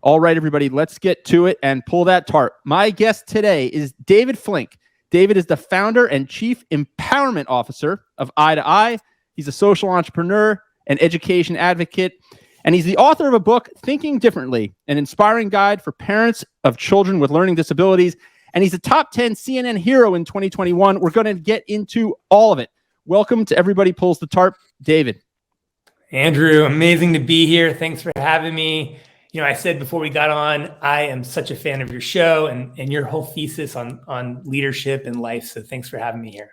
All right, everybody, let's get to it and pull that tarp. My guest today is David Flink. David is the founder and chief empowerment officer of Eye to Eye. He's a social entrepreneur, an education advocate, and he's the author of a book, Thinking Differently, an inspiring guide for parents of children with learning disabilities. And he's a top 10 CNN hero in 2021. We're going to get into all of it. Welcome to Everybody Pulls the Tarp, David. Andrew, amazing to be here. Thanks for having me. You know, I said before we got on, I am such a fan of your show and your whole thesis on leadership and life. So thanks for having me here.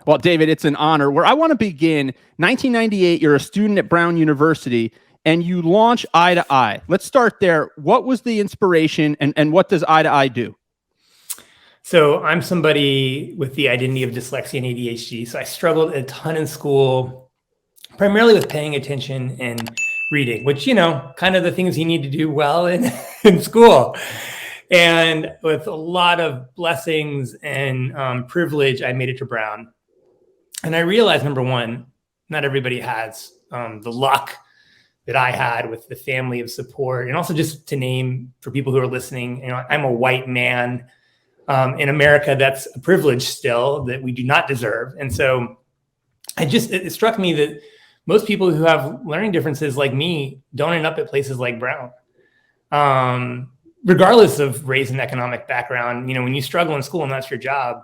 Well, David, it's an honor. Where I want to begin, 1998, you're a student at Brown University, and you launch Eye to Eye. Let's start there. What was the inspiration, and what does Eye to Eye do? So I'm somebody with the identity of dyslexia and ADHD. So I struggled a ton in school, primarily with paying attention and reading, which, you know, kind of the things you need to do well in school. And with a lot of blessings and privilege, I made it to Brown. And I realized, number one, not everybody has the luck that I had with the family of support. And also, just to name for people who are listening, you know, I'm a white man in America. That's a privilege still that we do not deserve. And so it struck me that most people who have learning differences like me don't end up at places like Brown, regardless of race and economic background. You know, when you struggle in school and that's your job,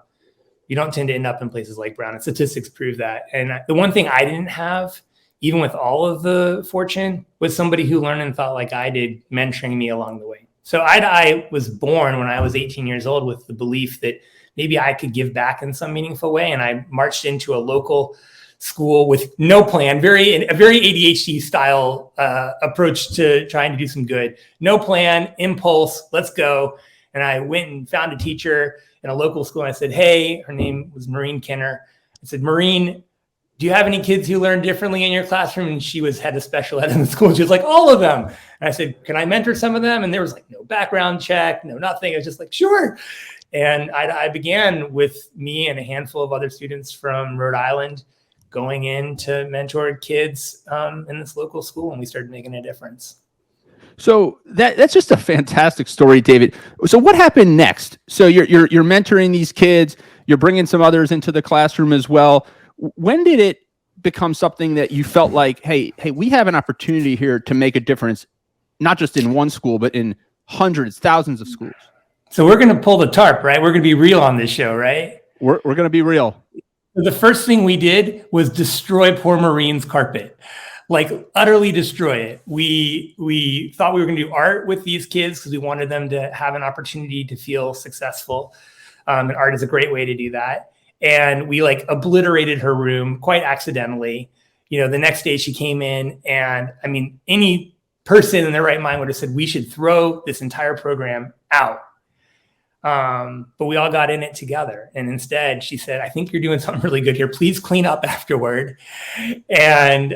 you don't tend to end up in places like Brown. And statistics prove that. And the one thing I didn't have, even with all of the fortune, was somebody who learned and thought like I did, mentoring me along the way. So Eye to Eye was born when I was 18 years old with the belief that maybe I could give back in some meaningful way. And I marched into a local school with no plan, a very ADHD style approach to trying to do some good. No plan, impulse, let's go. And I went and found a teacher in a local school. And I said, hey, her name was Maureen Kenner. I said, Maureen, do you have any kids who learn differently in your classroom? And she was head of special ed in the school. She was like, all of them. And I said, can I mentor some of them? And there was like no background check, no nothing. I was just like, sure. And I began with me and a handful of other students from Rhode Island going in to mentor kids in this local school, and we started making a difference. So that's just a fantastic story, David. So what happened next? So you're mentoring these kids, you're bringing some others into the classroom as well. When did it become something that you felt like, hey, we have an opportunity here to make a difference, not just in one school, but in hundreds, thousands of schools? So we're going to pull the tarp, right? We're going to be real on this show, right? We're going to be real. The first thing we did was destroy poor Maureen's carpet, like utterly destroy it. We thought we were going to do art with these kids because we wanted them to have an opportunity to feel successful. And art is a great way to do that. And we like obliterated her room quite accidentally. You know, the next day she came in, and I mean, any person in their right mind would have said, we should throw this entire program out. But we all got in it together. And instead she said, I think you're doing something really good here. Please clean up afterward. And,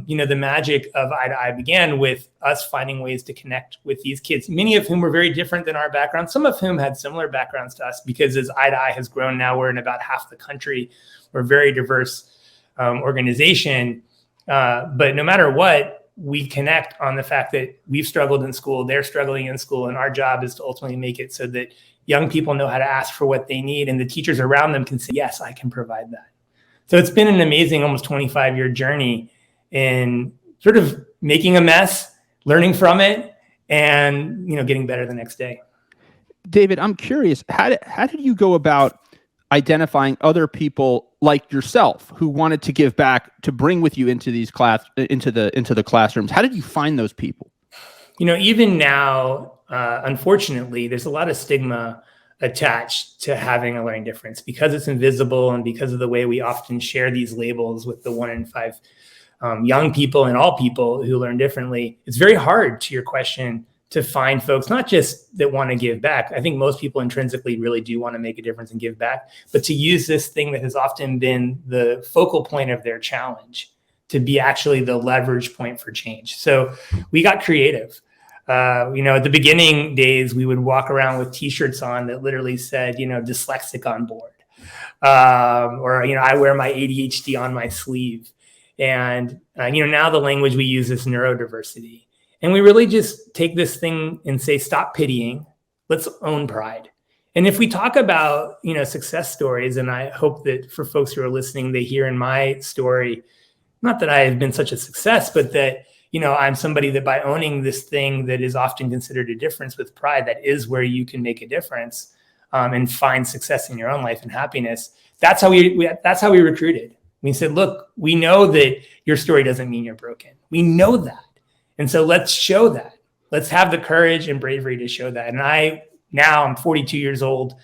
you know, the magic of Eye to Eye began with us finding ways to connect with these kids, many of whom were very different than our background, some of whom had similar backgrounds to us, because as Eye to Eye has grown, now we're in about half the country. We're a very diverse organization. But no matter what, we connect on the fact that we've struggled in school, they're struggling in school, and our job is to ultimately make it so that young people know how to ask for what they need, and the teachers around them can say, yes, I can provide that. So it's been an amazing almost 25-year journey in sort of making a mess, learning from it, and, you know, getting better the next day. David, I'm curious, how did you go about identifying other people like yourself who wanted to give back, to bring with you into these into the classrooms? How did you find those people? You know, even now, unfortunately, there's a lot of stigma attached to having a learning difference because it's invisible and because of the way we often share these labels with the 1 in 5 young people and all people who learn differently. It's very hard, to your question, to find folks, not just that want to give back. I think most people intrinsically really do want to make a difference and give back, but to use this thing that has often been the focal point of their challenge to be actually the leverage point for change. So we got creative. You know, at the beginning days, we would walk around with T-shirts on that literally said, you know, dyslexic on board, or, you know, I wear my ADHD on my sleeve. And, you know, now the language we use is neurodiversity. And we really just take this thing and say, stop pitying, let's own pride. And if we talk about, success stories, and I hope that for folks who are listening, they hear in my story, not that I have been such a success, but that, I'm somebody that by owning this thing that is often considered a difference with pride, that is where you can make a difference and find success in your own life and happiness. That's how we recruited. We said, look, we know that your story doesn't mean you're broken. We know that. And so let's show that. Let's have the courage and bravery to show that. And I'm 42 years old.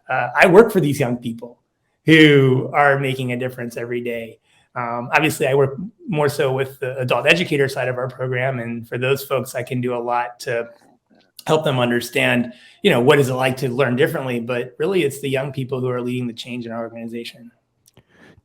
I work for these young people who are making a difference every day. Obviously, I work more so with the adult educator side of our program. And for those folks, I can do a lot to help them understand, what is it like to learn differently. But really, it's the young people who are leading the change in our organization.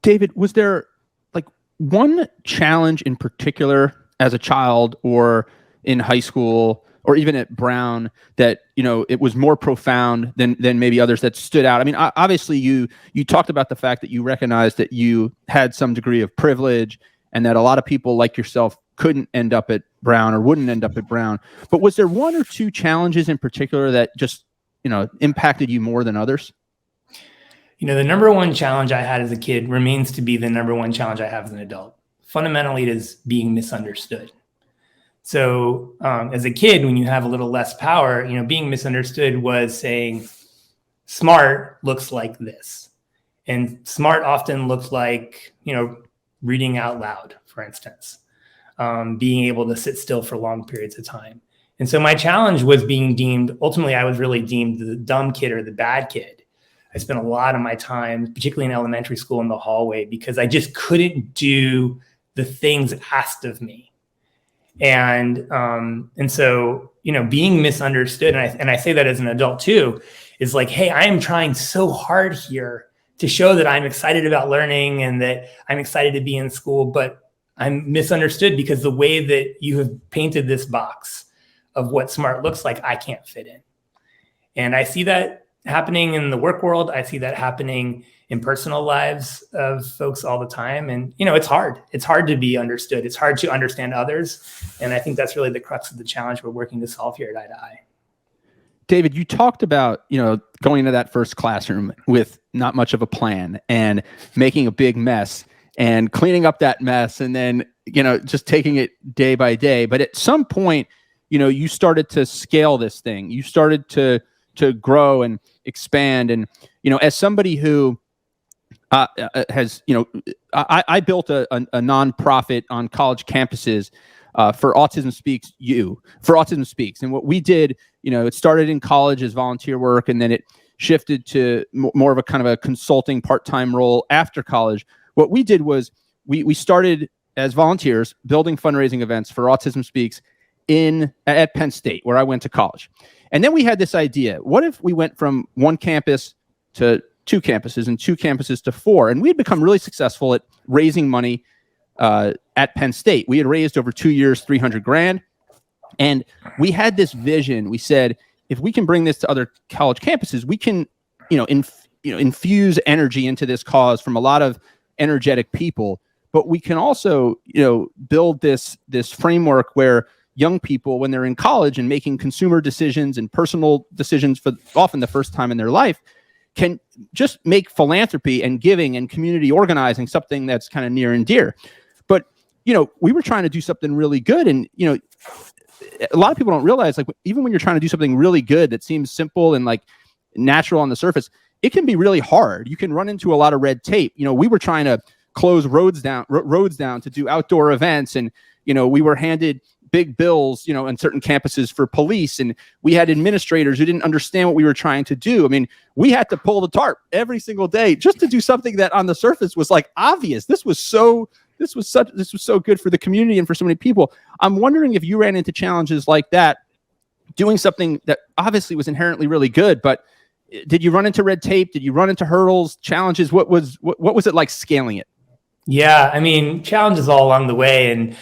David, was there like one challenge in particular as a child or in high school or even at Brown that, it was more profound than maybe others that stood out? I mean, obviously you talked about the fact that you recognized that you had some degree of privilege and that a lot of people like yourself couldn't end up at Brown or wouldn't end up at Brown. But was there one or two challenges in particular that just, impacted you more than others? The number one challenge I had as a kid remains to be the number one challenge I have as an adult. Fundamentally, it is being misunderstood. So as a kid, when you have a little less power, being misunderstood was saying smart looks like this. And smart often looks like, reading out loud, for instance, being able to sit still for long periods of time. And so my challenge was ultimately, I was really deemed the dumb kid or the bad kid. I spent a lot of my time, particularly in elementary school, in the hallway because I just couldn't do the things asked of me. And so, being misunderstood, and I say that as an adult too, is like, hey, I am trying so hard here to show that I'm excited about learning and that I'm excited to be in school, but I'm misunderstood because the way that you have painted this box of what smart looks like, I can't fit in. And I see that happening in the work world. I see that happening in personal lives of folks all the time. And, it's hard. It's hard to be understood. It's hard to understand others. And I think that's really the crux of the challenge we're working to solve here at Eye to Eye. David, you talked about, going into that first classroom with not much of a plan and making a big mess and cleaning up that mess and then, just taking it day by day. But at some point, you started to scale this thing. You started to grow and expand. And, as somebody who has, I built a nonprofit on college campuses for Autism Speaks. And what we did, it started in college as volunteer work, and then it shifted to more of a kind of a consulting part-time role after college. What we did was we started as volunteers building fundraising events for Autism Speaks at Penn State, where I went to college. And then we had this idea: what if we went from one campus to two campuses and two campuses to four? And we had become really successful at raising money at Penn State. We had raised over 2 years, $300,000. And we had this vision. We said, if we can bring this to other college campuses, we can, infuse energy into this cause from a lot of energetic people. But we can also, build this framework where young people, when they're in college and making consumer decisions and personal decisions for often the first time in their life, can just make philanthropy and giving and community organizing something that's kind of near and dear. But, we were trying to do something really good. And, a lot of people don't realize, like, even when you're trying to do something really good that seems simple and like natural on the surface, it can be really hard. You can run into a lot of red tape. We were trying to close roads down to do outdoor events. And, we were handed big bills, on certain campuses for police. And we had administrators who didn't understand what we were trying to do. I mean, we had to pull the tarp every single day just to do something that on the surface was like obvious. This was so good for the community and for so many people. I'm wondering if you ran into challenges like that, doing something that obviously was inherently really good, but did you run into red tape? Did you run into hurdles, challenges? What was it like scaling it? Yeah, challenges all along the way. And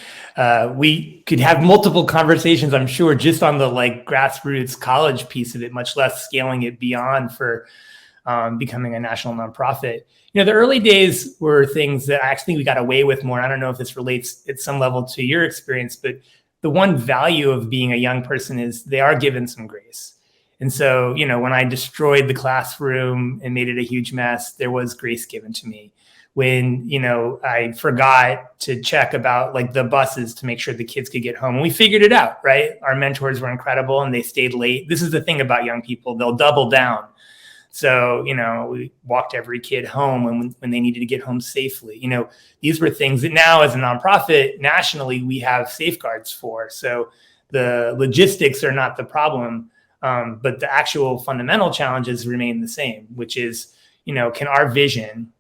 we could have multiple conversations, I'm sure, just on the grassroots college piece of it, much less scaling it beyond for becoming a national nonprofit. The early days were things that I actually think we got away with more. I don't know if this relates at some level to your experience, but the one value of being a young person is they are given some grace. And so, when I destroyed the classroom and made it a huge mess, there was grace given to me. When, I forgot to check about like the buses to make sure the kids could get home, and we figured it out, right? Our mentors were incredible and they stayed late. This is the thing about young people. They'll double down. So, we walked every kid home when they needed to get home safely. These were things that now as a nonprofit nationally, we have safeguards for. So the logistics are not the problem, but the actual fundamental challenges remain the same, which is, can our vision,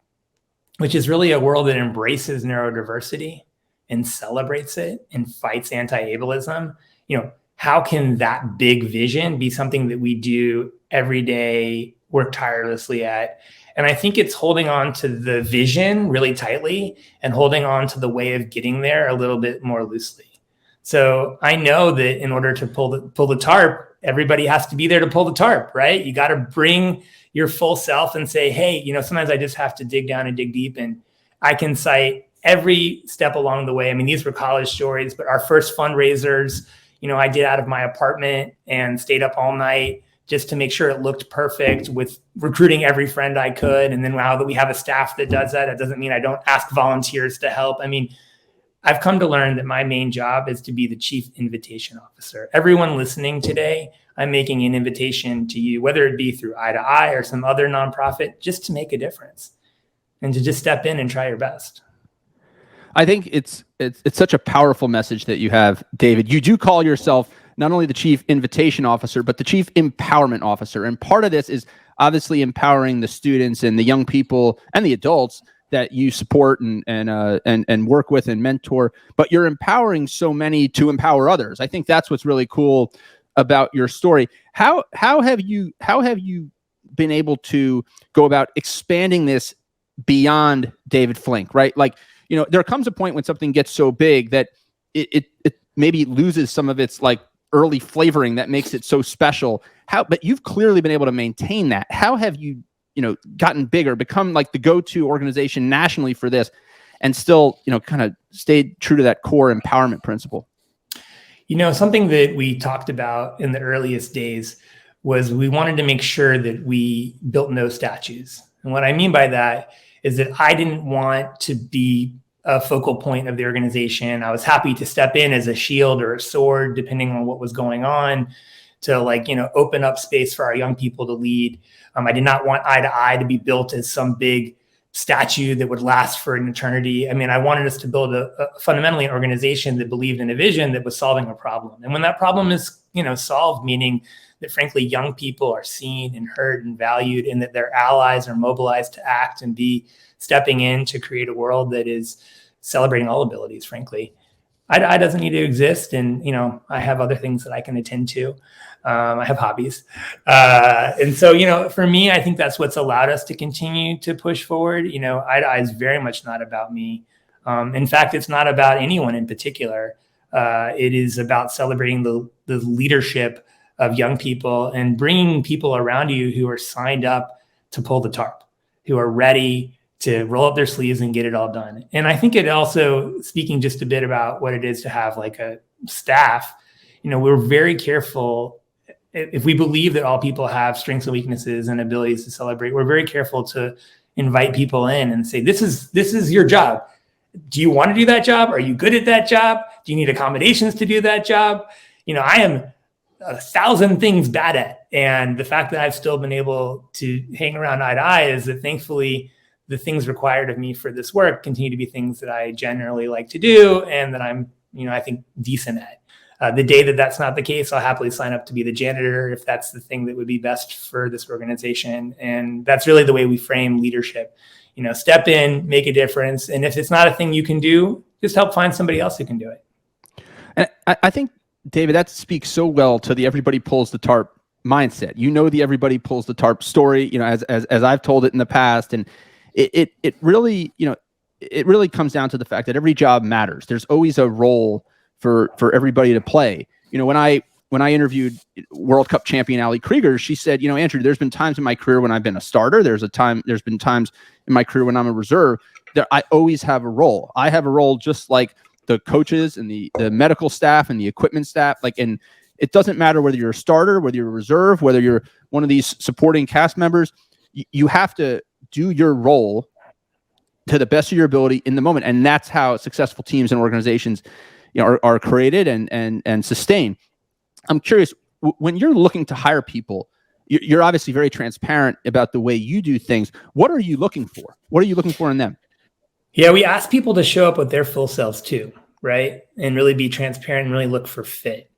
which is really a world that embraces neurodiversity and celebrates it and fights anti-ableism, how can that big vision be something that we do every day, work tirelessly at? And I think it's holding on to the vision really tightly and holding on to the way of getting there a little bit more loosely. So I know that in order to pull the tarp, everybody has to be there to pull the tarp, right? You got to bring your full self and say, hey, sometimes I just have to dig down and dig deep. And I can cite every step along the way. I mean, these were college stories, but our first fundraisers, I did out of my apartment and stayed up all night just to make sure it looked perfect, with recruiting every friend I could. And then now that we have a staff that does that, that doesn't mean I don't ask volunteers to help. I mean, I've come to learn that my main job is to be the chief invitation officer. Everyone listening today, I'm making an invitation to you, whether it be through Eye to Eye or some other nonprofit, just to make a difference and to just step in and try your best. I think it's such a powerful message that you have, David. You do call yourself not only the chief invitation officer, but the chief empowerment officer. And part of this is obviously empowering the students and the young people and the adults that you support and work with and mentor, but you're empowering so many to empower others. I think that's what's really cool about your story. How have you been able to go about expanding this beyond David Flink, right? Like, there comes a point when something gets so big that it maybe loses some of its like early flavoring that makes it so special. But you've clearly been able to maintain that. How have you gotten bigger, become like the go-to organization nationally for this, and still, kind of stayed true to that core empowerment principle? Something that we talked about in the earliest days was we wanted to make sure that we built no statues. And what I mean by that is that I didn't want to be a focal point of the organization. I was happy to step in as a shield or a sword, depending on what was going on, to open up space for our young people to lead. I did not want Eye to Eye to be built as some big statue that would last for an eternity. I mean, I wanted us to build a fundamentally an organization that believed in a vision that was solving a problem. And when that problem is, solved, meaning that frankly, young people are seen and heard and valued, and that their allies are mobilized to act and be stepping in to create a world that is celebrating all abilities, frankly. I doesn't need to exist. And, I have other things that I can attend to. I have hobbies. And so, for me, I think that's what's allowed us to continue to push forward. Eye to Eye is very much not about me. In fact, it's not about anyone in particular. It is about celebrating the leadership of young people and bringing people around you who are signed up to pull the tarp, who are ready to roll up their sleeves and get it all done. And I think it also, speaking just a bit about what it is to have like a staff, we're very careful. If we believe that all people have strengths and weaknesses and abilities to celebrate, we're very careful to invite people in and say, this is your job. Do you want to do that job? Are you good at that job? Do you need accommodations to do that job? I am 1,000 things bad at. And the fact that I've still been able to hang around Eye to Eye is that thankfully the things required of me for this work continue to be things that I generally like to do and that I'm, I think decent at. The day that that's not the case, I'll happily sign up to be the janitor if that's the thing that would be best for this organization. And that's really the way we frame leadership. Step in, make a difference. And if it's not a thing you can do, just help find somebody else who can do it. And I think, David, that speaks so well to the everybody pulls the tarp mindset. The everybody pulls the tarp story, as I've told it in the past. And it really, it really comes down to the fact that every job matters. There's always a role for everybody to play. When I interviewed World Cup champion Ali Krieger, she said, Andrew, there's been times in my career when I've been a starter. There's been times in my career when I'm a reserve that I always have a role. I have a role just like the coaches and the medical staff and the equipment staff. Like, and it doesn't matter whether you're a starter, whether you're a reserve, whether you're one of these supporting cast members. You have to do your role to the best of your ability in the moment, and that's how successful teams and organizations, are created and sustained. I'm curious, when you're looking to hire people, you're obviously very transparent about the way you do things. What are you looking for? What are you looking for in them? Yeah, we ask people to show up with their full selves too, right? And really be transparent and really look for fit.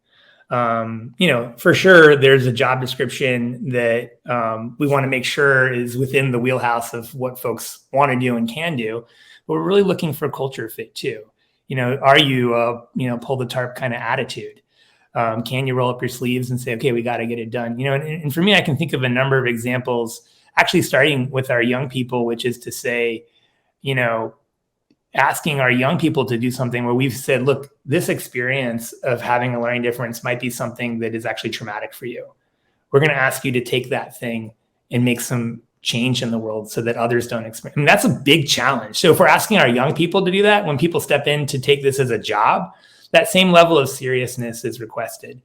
For sure, there's a job description that we want to make sure is within the wheelhouse of what folks want to do and can do. But we're really looking for culture fit too. Are you pull the tarp kind of attitude? Can you roll up your sleeves and say, okay, we got to get it done? And for me, I can think of a number of examples, actually starting with our young people, which is to say, asking our young people to do something where we've said, look, this experience of having a learning difference might be something that is actually traumatic for you. We're going to ask you to take that thing and make some change in the world so that others don't experience. I mean, that's a big challenge. So if we're asking our young people to do that, when people step in to take this as a job, that same level of seriousness is requested.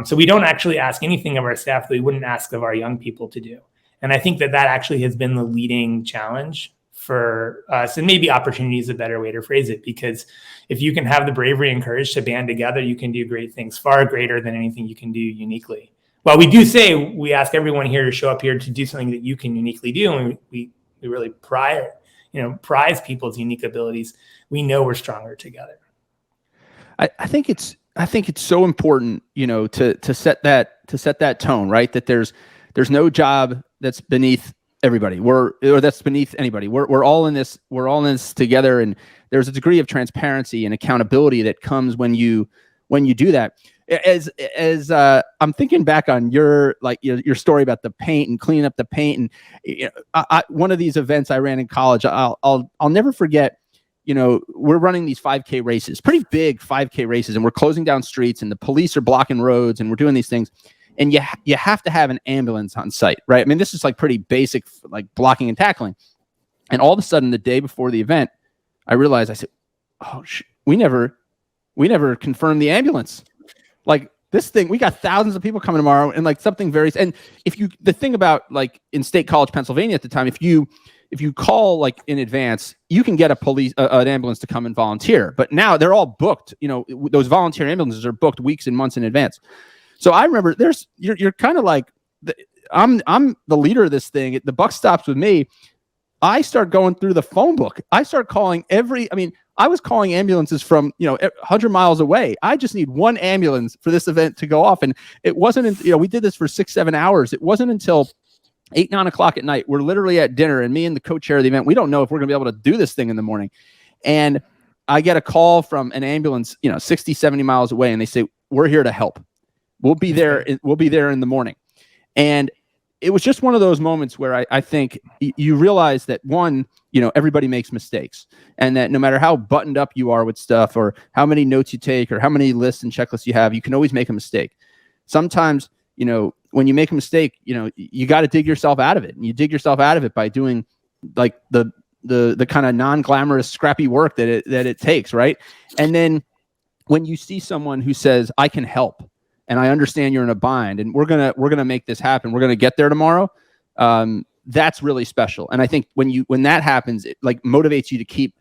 So we don't actually ask anything of our staff that we wouldn't ask of our young people to do. And I think that actually has been the leading challenge for us, and maybe opportunity is a better way to phrase it, because if you can have the bravery and courage to band together, you can do great things, far greater than anything you can do uniquely. Well, we do say we ask everyone here to show up here to do something that you can uniquely do, and we really prize people's unique abilities. We know we're stronger together. I think it's so important, to set that tone, right? That there's no job that's beneath everybody, or that's beneath anybody. We're all in this. We're all in this together, and there's a degree of transparency and accountability that comes when you do that. As I'm thinking back on your story about the paint and cleaning up the paint, and one of these events I ran in college, I'll never forget. We're running these 5K races, pretty big 5K races, and we're closing down streets, and the police are blocking roads, and we're doing these things. And you have to have an ambulance on site, right? I mean, this is like pretty basic, like blocking and tackling. And all of a sudden, the day before the event, I realized, I said, "Oh, we never confirmed the ambulance. Like this thing, we got thousands of people coming tomorrow, and like something very." And the thing about like in State College, Pennsylvania at the time, if you call like in advance, you can get an ambulance to come and volunteer. But now they're all booked. Those volunteer ambulances are booked weeks and months in advance. So I remember you're kind of like, I'm the leader of this thing. The buck stops with me. I start going through the phone book. I start calling I was calling ambulances from, 100 miles away. I just need one ambulance for this event to go off. And it wasn't, we did this for 6-7 hours. It wasn't until 8-9 o'clock at night. We're literally at dinner, and me and the co-chair of the event, we don't know if we're gonna be able to do this thing in the morning. And I get a call from an ambulance, 60, 70 miles away. And they say, "We're here to help. We'll be there. We'll be there in the morning." And it was just one of those moments where I think you realize that one, everybody makes mistakes, and that no matter how buttoned up you are with stuff, or how many notes you take, or how many lists and checklists you have, you can always make a mistake. Sometimes, when you make a mistake, you got to dig yourself out of it, and you dig yourself out of it by doing like the kind of non-glamorous, scrappy work that it takes, right? And then when you see someone who says, "I can help, and I understand you're in a bind, and we're gonna make this happen. We're gonna get there tomorrow." That's really special. And I think when that happens, it like motivates you to keep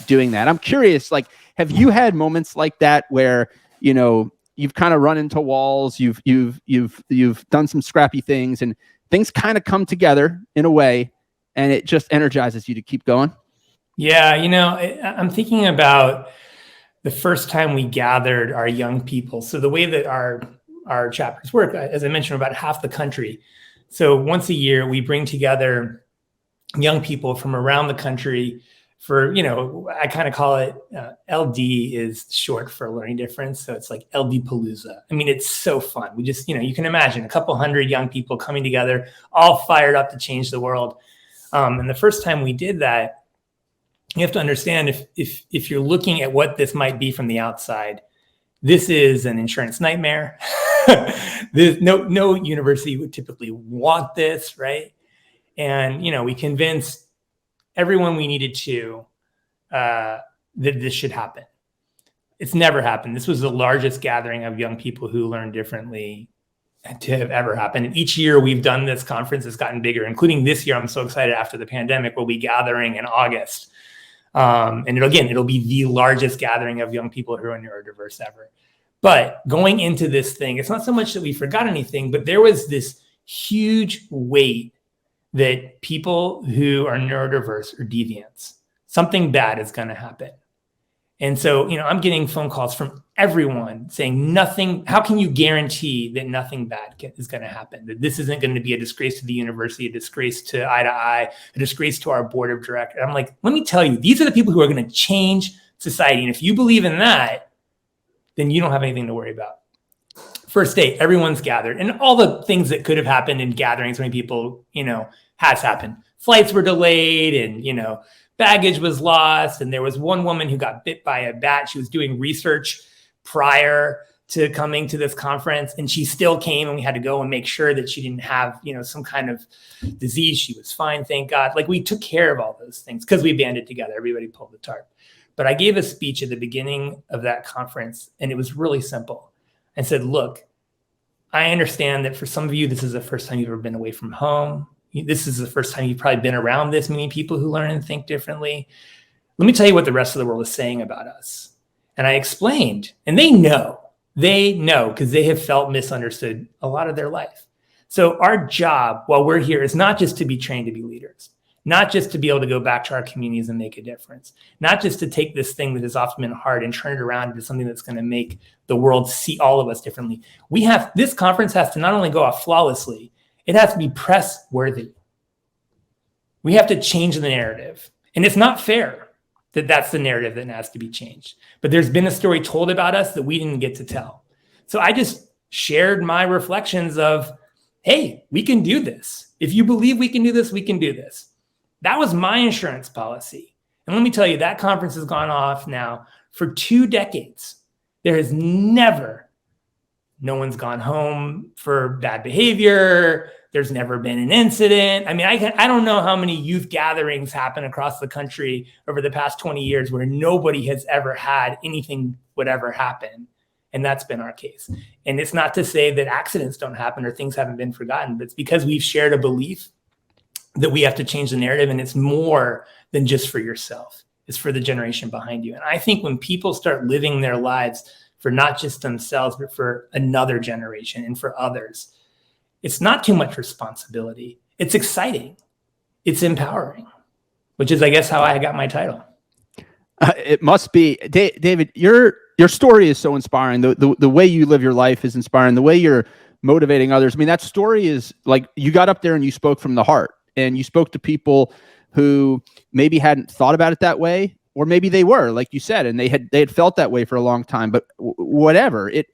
doing that. I'm curious, like, have you had moments like that where you've kind of run into walls, you've done some scrappy things, and things kind of come together in a way, and it just energizes you to keep going? Yeah, I'm thinking about the first time we gathered our young people. So the way that our chapters work, as I mentioned, about half the country. So once a year, we bring together young people from around the country for, I kind of call it LD is short for learning difference. So it's like LD Palooza. I mean, it's so fun. We just, you can imagine a couple hundred young people coming together, all fired up to change the world. And the first time we did that, you have to understand if you're looking at what this might be from the outside, this is an insurance nightmare. No university would typically want this, right? And we convinced everyone we needed to that this should happen. It's never happened. This was the largest gathering of young people who learn differently to have ever happened. And each year we've done this conference has gotten bigger, including this year. I'm so excited after the pandemic, we'll be gathering in August. And it'll be the largest gathering of young people who are neurodiverse ever. But going into this thing, it's not so much that we forgot anything, but there was this huge weight that people who are neurodiverse are deviants. Something bad is going to happen. And so, I'm getting phone calls from everyone saying nothing. How can you guarantee that nothing bad is going to happen? That this isn't going to be a disgrace to the university, a disgrace to I, a disgrace to our board of directors. I'm like, let me tell you, these are the people who are going to change society. And if you believe in that, then you don't have anything to worry about. First day, everyone's gathered, and all the things that could have happened in gatherings when people, has happened. Flights were delayed, and, baggage was lost. And there was one woman who got bit by a bat. She was doing research prior to coming to this conference, and she still came, and we had to go and make sure that she didn't have, some kind of disease. She was fine, thank God. Like, we took care of all those things because we banded together. Everybody pulled the tarp. But I gave a speech at the beginning of that conference, and it was really simple. I said, look, I understand that for some of you, this is the first time you've ever been away from home. This is the first time you've probably been around this many people who learn and think differently. Let me tell you what the rest of the world is saying about us. And I explained, and they know because they have felt misunderstood a lot of their life. So our job while we're here is not just to be trained to be leaders, not just to be able to go back to our communities and make a difference, not just to take this thing that has often been hard and turn it around into something that's going to make the world see all of us differently. This conference has to not only go off flawlessly, it has to be press worthy. We have to change the narrative. And it's not fair that that's the narrative that has to be changed. But there's been a story told about us that we didn't get to tell. So I just shared my reflections of, hey, we can do this. If you believe we can do this, we can do this. That was my insurance policy. And let me tell you, that conference has gone off now for 2 decades. There has never, no one's gone home for bad behavior. There's never been an incident. I mean, I don't know how many youth gatherings happen across the country over the past 20 years where nobody has ever had anything would ever happen. And that's been our case. And it's not to say that accidents don't happen or things haven't been forgotten, but it's because we've shared a belief that we have to change the narrative. And it's more than just for yourself. It's for the generation behind you. And I think when people start living their lives for not just themselves, but for another generation and for others, it's not too much responsibility. It's exciting. It's empowering, which is, I guess, how I got my title. It must be. David, your story is so inspiring. The way you live your life is inspiring. The way you're motivating others. I mean, that story is like, you got up there and you spoke from the heart, and you spoke to people who maybe hadn't thought about it that way, or maybe they were, like you said, and they had felt that way for a long time, but whatever, it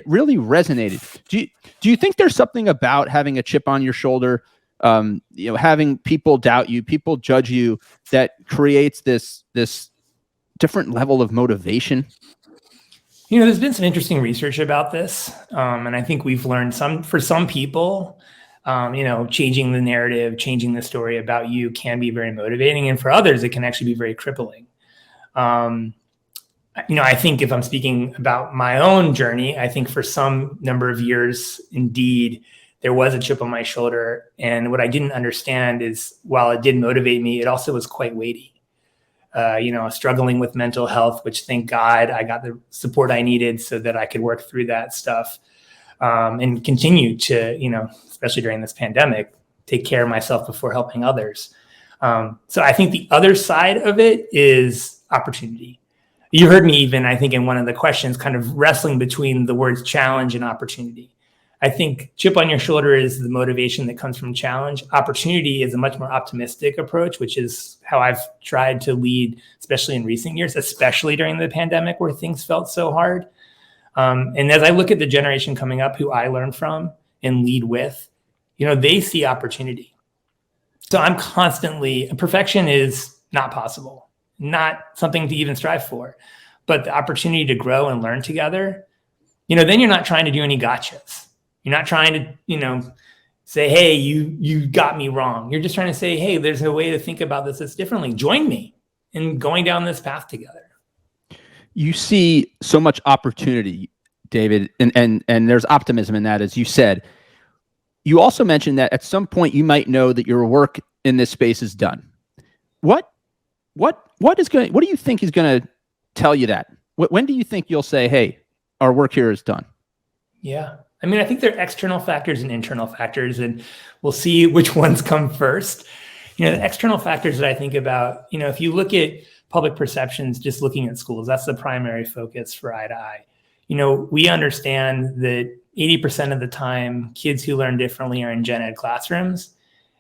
really resonated. Do you think there's something about having a chip on your shoulder, having people doubt you, people judge you, that creates this different level of motivation? There's been some interesting research about this. And I think we've learned for some people, changing the narrative, changing the story about you can be very motivating. And for others, it can actually be very crippling. I think if I'm speaking about my own journey, I think for some number of years, indeed, there was a chip on my shoulder. And what I didn't understand is, while it did motivate me, it also was quite weighty. Struggling with mental health, which, thank God, I got the support I needed so that I could work through that stuff, and continue to, especially during this pandemic, take care of myself before helping others. So I think the other side of it is opportunity. You heard me even, I think, in one of the questions, kind of wrestling between the words challenge and opportunity. I think chip on your shoulder is the motivation that comes from challenge. Opportunity is a much more optimistic approach, which is how I've tried to lead, especially in recent years, especially during the pandemic where things felt so hard. And as I look at the generation coming up who I learn from and lead with, they see opportunity. So I'm constantly, perfection is not possible, not something to even strive for, but the opportunity to grow and learn together, then you're not trying to do any gotchas. You're not trying to, say, hey, you got me wrong. You're just trying to say, hey, there's a way to think about this that's differently. Join me in going down this path together. You see so much opportunity, David, and there's optimism in that, as you said. You also mentioned that at some point you might know that your work in this space is done. What do you think is going to tell you that? When do you think you'll say, "Hey, our work here is done"? Yeah. I mean, I think there are external factors and internal factors, and we'll see which ones come first. The external factors that I think about, if you look at public perceptions, just looking at schools, that's the primary focus for Eye to Eye. We understand that 80% of the time, kids who learn differently are in gen ed classrooms.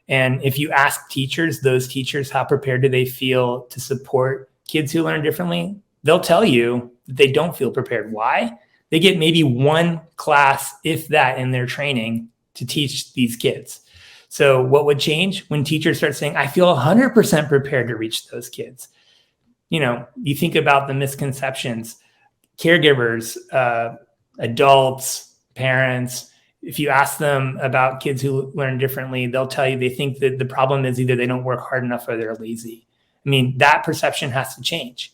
And if you ask teachers, those teachers, how prepared do they feel to support kids who learn differently? They'll tell you that they don't feel prepared. Why? They get maybe one class, if that, in their training to teach these kids. So what would change when teachers start saying, I feel 100% prepared to reach those kids? You think about the misconceptions, caregivers, adults, parents. If you ask them about kids who learn differently, they'll tell you they think that the problem is either they don't work hard enough or they're lazy. I mean, that perception has to change.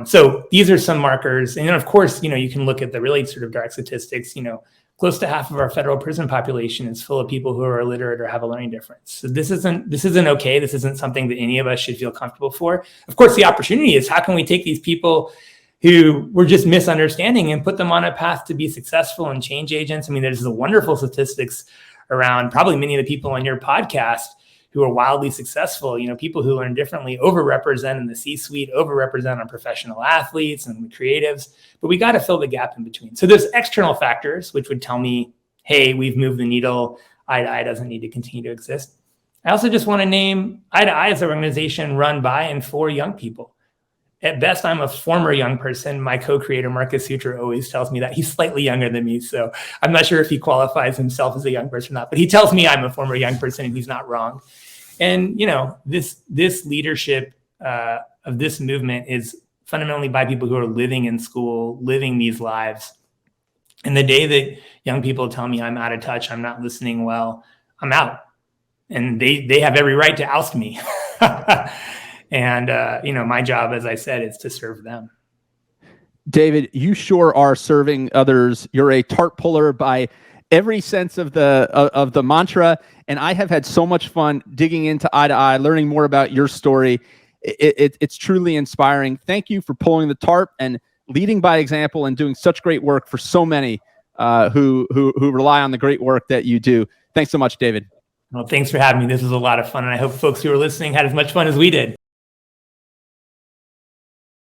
So these are some markers. And then, of course, you can look at the really sort of dark statistics. Close to half of our federal prison population is full of people who are illiterate or have a learning difference. So this isn't okay. This isn't something that any of us should feel comfortable for. Of course, the opportunity is, how can we take these people who were just misunderstanding and put them on a path to be successful and change agents? I mean, there's the wonderful statistics around probably many of the people on your podcast who are wildly successful. People who learn differently overrepresent in the C-suite, overrepresent on professional athletes and creatives, but we got to fill the gap in between. So there's external factors, which would tell me, hey, we've moved the needle. Eye to Eye doesn't need to continue to exist. I also just want to name Eye to Eye as an organization run by and for young people. At best, I'm a former young person. My co-creator, Marcus Sutra, always tells me that. He's slightly younger than me, so I'm not sure if he qualifies himself as a young person or not, but he tells me I'm a former young person, and he's not wrong. And, this leadership of this movement is fundamentally by people who are living in school, living these lives. And the day that young people tell me I'm out of touch, I'm not listening well, I'm out. And they have every right to oust me. And, my job, as I said, is to serve them. David, you sure are serving others. You're a TARP puller by every sense of the mantra. And I have had so much fun digging into Eye to Eye, learning more about your story. It's truly inspiring. Thank you for pulling the TARP and leading by example and doing such great work for so many who rely on the great work that you do. Thanks so much, David. Well, thanks for having me. This was a lot of fun. And I hope folks who are listening had as much fun as we did.